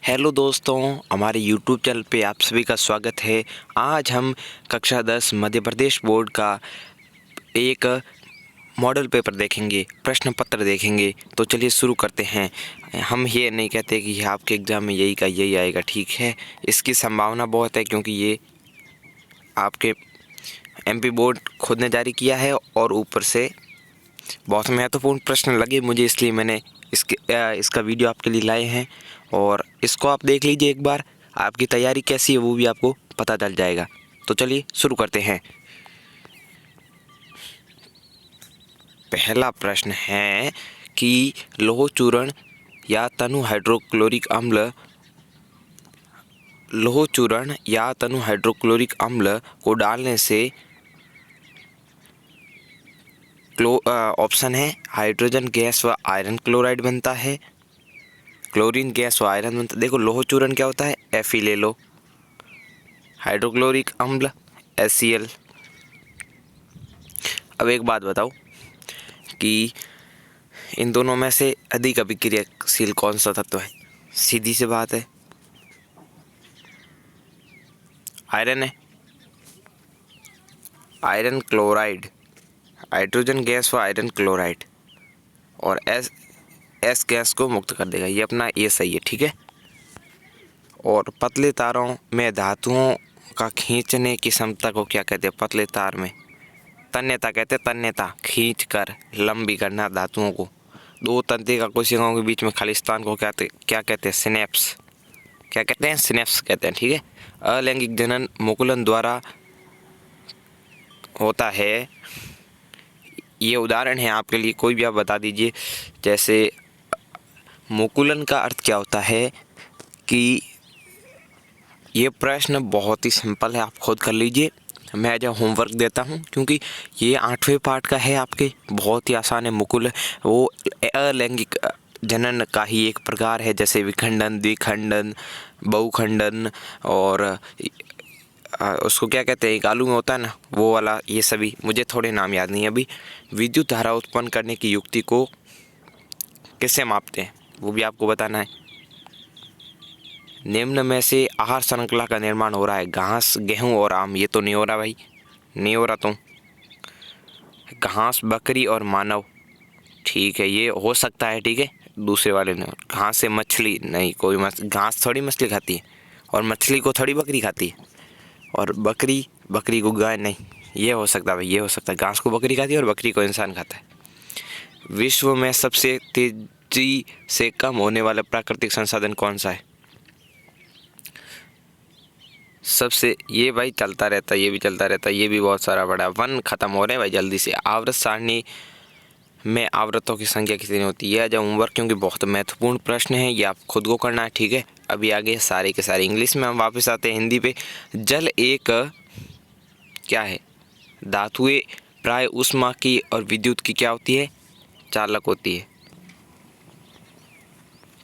Hello दोस्तों, हमारे YouTube channel पे आप सभी का स्वागत है। आज हम कक्षा 10 मध्य प्रदेश बोर्ड का एक मॉडल पेपर देखेंगे, प्रश्न पत्र देखेंगे। तो चलिए शुरू करते हैं। हम ये नहीं कहते कि आपके एग्ज़ाम में यही का यही आएगा, ठीक है। इसकी संभावना बहुत है क्योंकि ये आपके एमपी बोर्ड खुद ने जारी किया है और ऊपर से बहुत महत्वपूर्ण प्रश्न लगे मुझे, इसलिए मैंने इसका वीडियो आपके लिए लाए हैं। और इसको आप देख लीजिए एक बार, आपकी तैयारी कैसी है वो भी आपको पता चल जाएगा। तो चलिए शुरू करते हैं। पहला प्रश्न है कि लौह चूर्ण या तनु हाइड्रोक्लोरिक अम्ल को डालने से ऑप्शन है हाइड्रोजन गैस व आयरन क्लोराइड बनता है, क्लोरीन गैस व आयरन बनता है। देखो लौह चूर्ण क्या होता है, Fe ले लो, हाइड्रोक्लोरिक अम्ल HCl। अब एक बात बताओ कि इन दोनों में से अधिक अभिक्रियाशील कौन सा तत्व है? सीधी सी बात है, आयरन है। आयरन क्लोराइड, हाइड्रोजन गैस व आयरन क्लोराइड, और एस गैस को मुक्त कर देगा। ये अपना ये सही है, ठीक है। और पतले तारों में धातुओं का खींचने की क्षमता को क्या कहते हैं? पतले तार में तन्यता कहते हैं। तन्यता, खींच कर लंबी करना धातुओं को। दो तंत्रिका कोशिकाओं के बीच में खालिस्तान को क्या कहते हैं? सिनेप्स। क्या कहते हैं? सिनेप्स कहते हैं, ठीक है। अलैंगिक जनन मुकुलन द्वारा होता है। ये उदाहरण है आपके लिए, कोई भी आप बता दीजिए। जैसे मुकुलन का अर्थ क्या होता है कि ये प्रश्न बहुत ही सिंपल है, आप खुद कर लीजिए। मैं एज होमवर्क देता हूँ क्योंकि ये 8वें पार्ट का है आपके, बहुत ही आसान है। मुकुल वो अलैंगिक जनन का ही एक प्रकार है, जैसे विखंडन, द्विखंडन, बहुखंडन, और उसको क्या कहते हैं, एक आलू में होता है ना वो वाला। ये सभी मुझे थोड़े नाम याद नहीं है अभी। विद्युत धारा उत्पन्न करने की युक्ति को कैसे मापते हैं वो भी आपको बताना है। निम्न में से आहार श्रृंखला का निर्माण हो रहा है, घास, गेहूं और आम। ये तो नहीं हो रहा भाई, नहीं हो रहा। तो घास, बकरी और मानव, ठीक है, ये हो सकता है, ठीक है। दूसरे वाले ने घास से मछली, नहीं, कोई घास थोड़ी मछली खाती है, और मछली को थोड़ी बकरी खाती है, और बकरी को गाय, नहीं। ये हो सकता है भाई, ये हो सकता है। घास को बकरी खाती है और बकरी को इंसान खाता है। विश्व में सबसे तेजी से कम होने वाला प्राकृतिक संसाधन कौन सा है? सबसे, ये भाई चलता रहता है, ये भी चलता रहता है, ये भी बहुत सारा बड़ा। वन खत्म हो रहे हैं भाई जल्दी से। आवर्त सारणी में आवृत्तों की संख्या कितनी होती है? जब होमवर्क, क्योंकि बहुत महत्वपूर्ण प्रश्न है, ये आप खुद को करना है, ठीक है। अभी आगे सारे के सारे इंग्लिश में हम वापस आते हैं हिंदी पे। जल एक क्या है? धातुएं प्राय ऊष्मा की और विद्युत की क्या होती है? चालक होती है।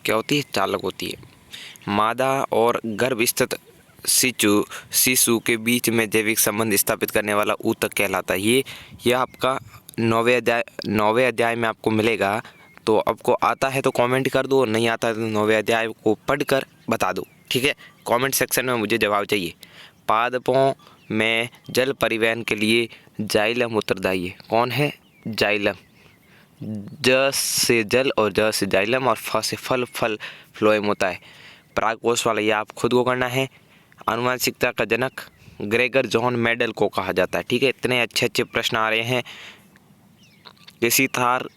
क्या होती है? चालक होती है। मादा और गर्भ स्थित शिशु के बीच में जैविक संबंध स्थापित करने वाला ऊतक कहलाता है। ये आपका 9वें अध्याय में आपको मिलेगा। तो आपको आता है तो कमेंट कर दो, नहीं आता है तो 9वें अध्याय को पढ़कर बता दो, ठीक है। कमेंट सेक्शन में मुझे जवाब चाहिए। पादपों में जल परिवहन के लिए जाइलम उत्तरदायी है। कौन है? जाइलम। ज से जल और ज से जाइलम और फ से फल फ्लोएम होता है। परागकोश वाला, ये आप खुद को करना है। आनुवंशिकता का जनक ग्रेगर जॉन मेंडल को कहा जाता है, ठीक है। इतने अच्छे अच्छे प्रश्न आ रहे हैं। किसी तार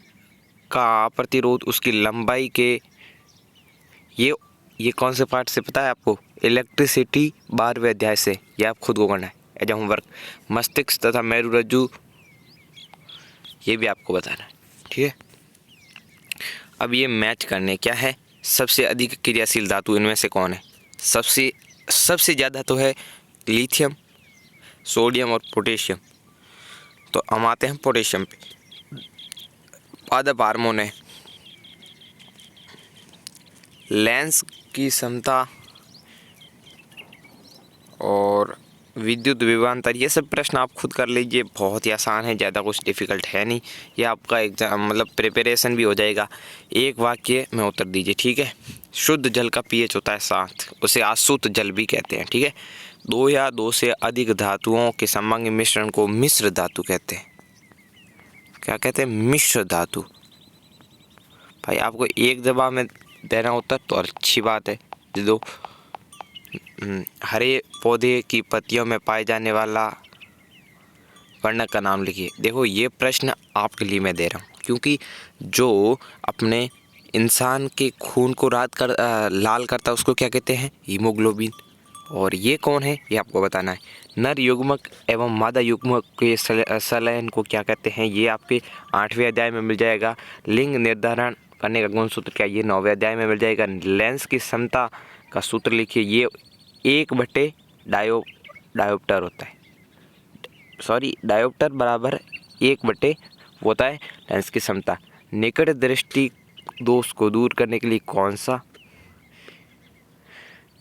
का प्रतिरोध उसकी लंबाई के, ये कौन से पार्ट से पता है आपको? इलेक्ट्रिसिटी 12वें अध्याय से। ये आप खुद को करना है एज होमवर्क। मस्तिष्क तथा मेरुरज्जु, ये भी आपको बताना है, ठीक है। अब ये मैच करने क्या है, सबसे अधिक क्रियाशील धातु इनमें से कौन है? सबसे ज़्यादा तो है लिथियम, सोडियम और पोटेशियम। तो हम आते हैं पोटेशियम पे। पादप हार्मोन है, लेंस की क्षमता और विद्युत विभवांतर, ये सब प्रश्न आप खुद कर लीजिए, बहुत ही आसान है, ज़्यादा कुछ डिफ़िकल्ट है नहीं। ये आपका एग्जाम मतलब प्रिपरेशन भी हो जाएगा। एक वाक्य में उत्तर दीजिए, ठीक है। शुद्ध जल का pH होता है 7, उसे अशुद्ध जल भी कहते हैं। ठीक है, 2 या 2 से अधिक धातुओं के समग्र मिश्रण को मिश्र धातु कहते हैं। क्या कहते हैं? मिश्र धातु। भाई आपको एक जवाब में देना उत्तर तो अच्छी बात है। जो हरे पौधे की पत्तियों में पाए जाने वाला वर्णक का नाम लिखिए। देखो ये प्रश्न आपके लिए मैं दे रहा हूँ, क्योंकि जो अपने इंसान के खून को लाल करता है उसको क्या कहते हैं? हीमोग्लोबिन। और ये कौन है ये आपको बताना है। नर युग्मक एवं मादा युग्मक के संलयन को क्या कहते हैं? ये आपके 8वें अध्याय में मिल जाएगा। लिंग निर्धारण करने का गुणसूत्र क्या? ये 9वें अध्याय में मिल जाएगा। लेंस की क्षमता का सूत्र लिखिए। ये 1/डायोप्टर होता है। सॉरी, डायोप्टर बराबर 1/, होता है लेंस की क्षमता। निकट दृष्टि दोष को दूर करने के लिए कौन सा?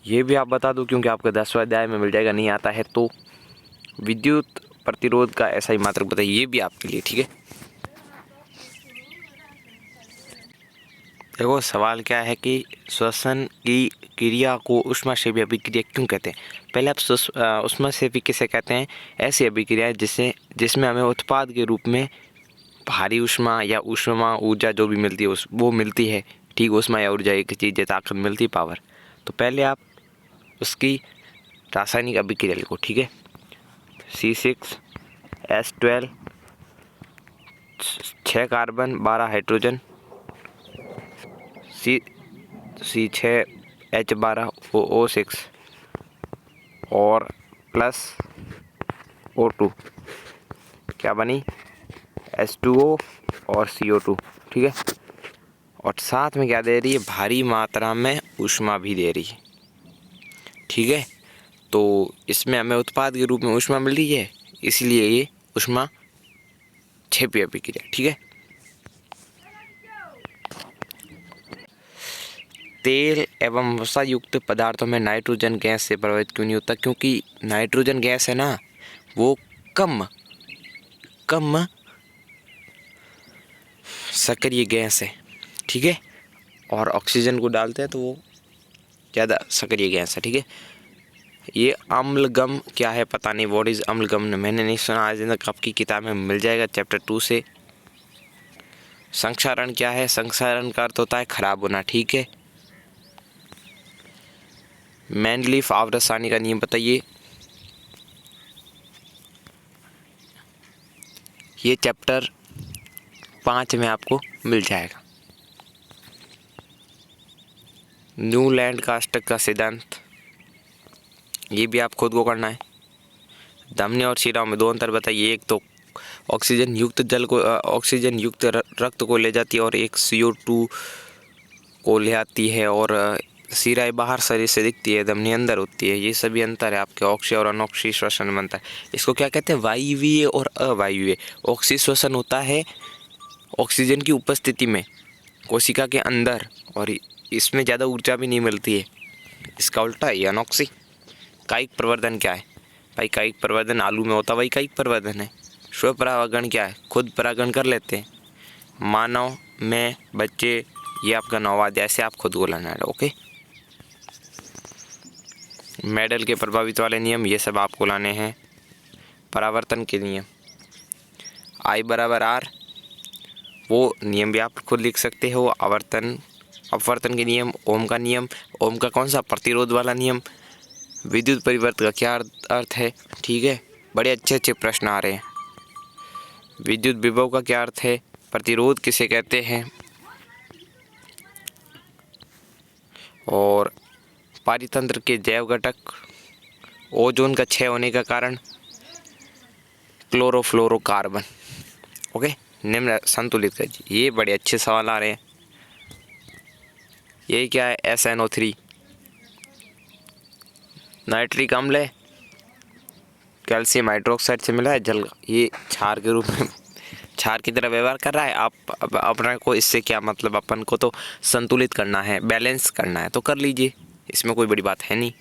ये भी आप बता दो, क्योंकि आपका 10वें अध्याय में मिल जाएगा। नहीं आता है तो विद्युत प्रतिरोध का ऐसा ही मात्रक बताइए। ये भी आपके लिए। ठीक है, देखो सवाल क्या है कि श्वसन की क्रिया को ऊष्माक्षेपी अभिक्रिया क्यों कहते हैं? पहले आप ऊष्माक्षेपी किसे कहते हैं? ऐसी अभिक्रिया जिसमें हमें उत्पाद के रूप में भारी ऊष्मा या ऊष्मा ऊर्जा जो भी मिलती है वो मिलती है। ठीक, ऊष्मा या ऊर्जा एक चीज़ है, ताकत मिलती है, पावर। तो पहले आप उसकी रासायनिक अभिक्रिया लिखो। ठीक है, C6H12 6 कार्बन 12 हाइड्रोजन, C6H12OO6 और प्लस O2 क्या बनी? H2O और CO2। ठीक है, और साथ में क्या दे रही है? भारी मात्रा में ऊष्मा भी दे रही है। ठीक है, तो इसमें हमें उत्पाद के रूप में ऊष्मा मिल रही है, इसलिए ये ऊष्मा क्षेपी अभिक्रिया। ठीक है, तेल एवं वसा युक्त पदार्थों में नाइट्रोजन गैस से प्रभावित क्यों नहीं होता? क्योंकि नाइट्रोजन गैस है ना, वो कम सक्रिय गैस है। ठीक है, और ऑक्सीजन को डालते हैं तो वो ज़्यादा सक्रिय गैस है। ठीक है, ये अम्लगम क्या है पता नहीं। What is amalgam? मैंने नहीं सुना, आज तक आपकी किताब में मिल जाएगा चैप्टर 2 से। संक्षारण क्या है? संक्षारण का अर्थ होता है खराब होना। ठीक है, मैनलीफ आवर्तसानी का नियम बताइए। ये चैप्टर 5 में आपको मिल जाएगा। न्यूलैंड का अष्टक का सिद्धांत, ये भी आप खुद को करना है। धमनी और शिराओं में 2 अंतर बताइए। एक तो ऑक्सीजन युक्त रक्त को ले जाती है और एक CO2 को ले आती है, और शिराएं बाहर शरीर से दिखती है, धमनी अंदर होती है। ये सभी अंतर है आपके ऑक्सी और अनॉक्सी श्वसन बनता है। इसको क्या कहते हैं? वायवीय और अवायवीय। ऑक्सी श्वसन होता है ऑक्सीजन की उपस्थिति में कोशिका के अंदर, और इसमें ज़्यादा ऊर्जा भी नहीं मिलती है। इसका उल्टा है अनॉक्सी। कायिक प्रवर्धन क्या है? भाई कायिक प्रवर्धन आलू में होता, वही कायिक प्रवर्धन है। स्वपरागण क्या है? खुद परागण कर लेते हैं। मानव में बच्चे, ये आपका 9वां अध्याय, ऐसे आप खुद को लाना है। ओके, मेडल के प्रभावित वाले नियम ये सब आपको लाने हैं। परावर्तन के नियम I बराबर R, वो नियम भी आप खुद लिख सकते हो। अपवर्तन के नियम, ओम का नियम, ओम का कौन सा? प्रतिरोध वाला नियम। विद्युत परिवर्तन का क्या अर्थ है? ठीक है, बड़े अच्छे प्रश्न आ रहे हैं। विद्युत विभव का क्या अर्थ है? प्रतिरोध किसे कहते हैं? और पारितंत्र के जैव घटक, ओजोन का क्षय होने का कारण क्लोरोफ्लोरोकार्बन। ओके, निम्न संतुलित कीजिए। ये बड़े अच्छे सवाल आ रहे हैं। ये क्या है? SNO3 नाइट्रिक अम्ल है, कैल्शियम हाइड्रोक्साइड से मिला है जल, ये क्षार के रूप में क्षार की तरह व्यवहार कर रहा है। आप अपने को इससे क्या मतलब? अपन को तो संतुलित करना है, बैलेंस करना है, तो कर लीजिए, इसमें कोई बड़ी बात है नहीं।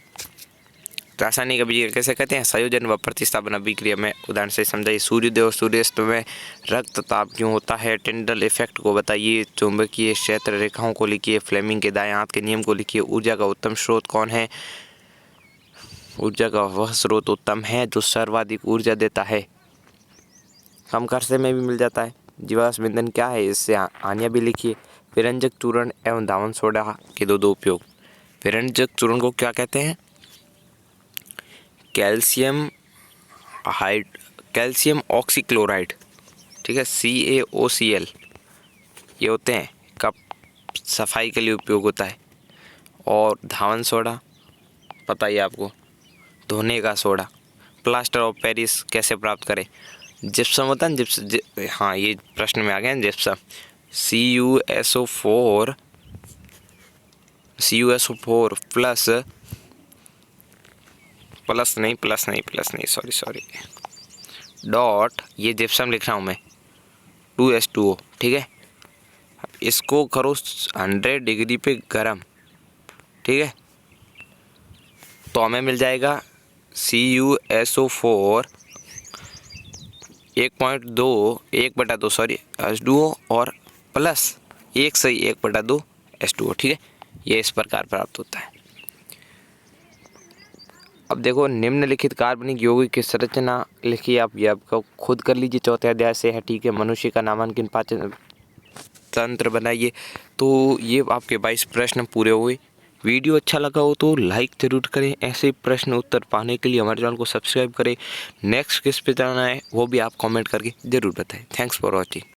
रासायनिक अभिक्रिया कैसे कहते हैं? संयोजन व प्रतिस्थापन अभिक्रिया में। उदाहरण से समझाइए। सूर्योदय और सूर्यास्त में रक्त ताप क्यों होता है? टिंडल इफेक्ट को बताइए। चुंबकीय क्षेत्र रेखाओं को लिखिए। फ्लेमिंग के दाएं हाथ के नियम को लिखिए। ऊर्जा का उत्तम स्रोत कौन है? ऊर्जा का वह स्रोत उत्तम है जो सर्वाधिक ऊर्जा देता है, कम खर्चे में भी मिल जाता है। जीवाश्म ईंधन क्या है? इससे हानियाँ भी लिखिए। विरंजक चूर्ण एवं धावन सोडा के दो उपयोग। विरंजक चूर्ण को क्या कहते हैं? कैल्शियम ऑक्सीक्लोराइड, ठीक है, CaOCl, ये होते हैं। कप सफाई के लिए उपयोग होता है। और धावन सोडा पता ही आपको, धोने का सोडा। प्लास्टर ऑफ पेरिस कैसे प्राप्त करें? जिप्सम होता है ना, हाँ ये प्रश्न में आ गया जिप्सम। CuSO4 प्लस नहीं सॉरी डॉट, ये जिप्सम लिख रहा हूँ मैं, 2H2O, ठीक है। इसको करो 100 डिग्री पे गर्म, ठीक है, तो हमें मिल जाएगा CuSO4 1/2 H2O और प्लस 1/2 H2O, ठीक है। ये इस प्रकार प्राप्त होता है। अब देखो, निम्नलिखित कार्बनिक यौगिक की संरचना लिखिए आप, ये आपको खुद कर लीजिए, चौथे अध्याय से है, ठीक है। मनुष्य का नामांकन पाचन तंत्र बनाइए। तो ये आपके 22 प्रश्न पूरे हुए। वीडियो अच्छा लगा हो तो लाइक जरूर करें। ऐसे प्रश्न उत्तर पाने के लिए हमारे चैनल को सब्सक्राइब करें। नेक्स्ट किस पे जाना है वो भी आप कमेंट करके ज़रूर बताएं। Thanks for watching.